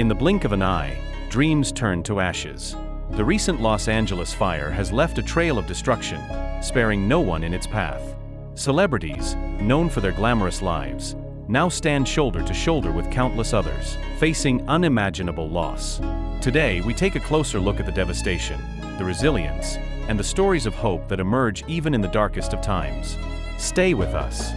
In the blink of an eye, dreams turn to ashes. The recent Los Angeles fire has left a trail of destruction, sparing no one in its path. Celebrities, known for their glamorous lives, now stand shoulder to shoulder with countless others, facing unimaginable loss. Today, we take a closer look at the devastation, the resilience, and the stories of hope that emerge even in the darkest of times. Stay with us.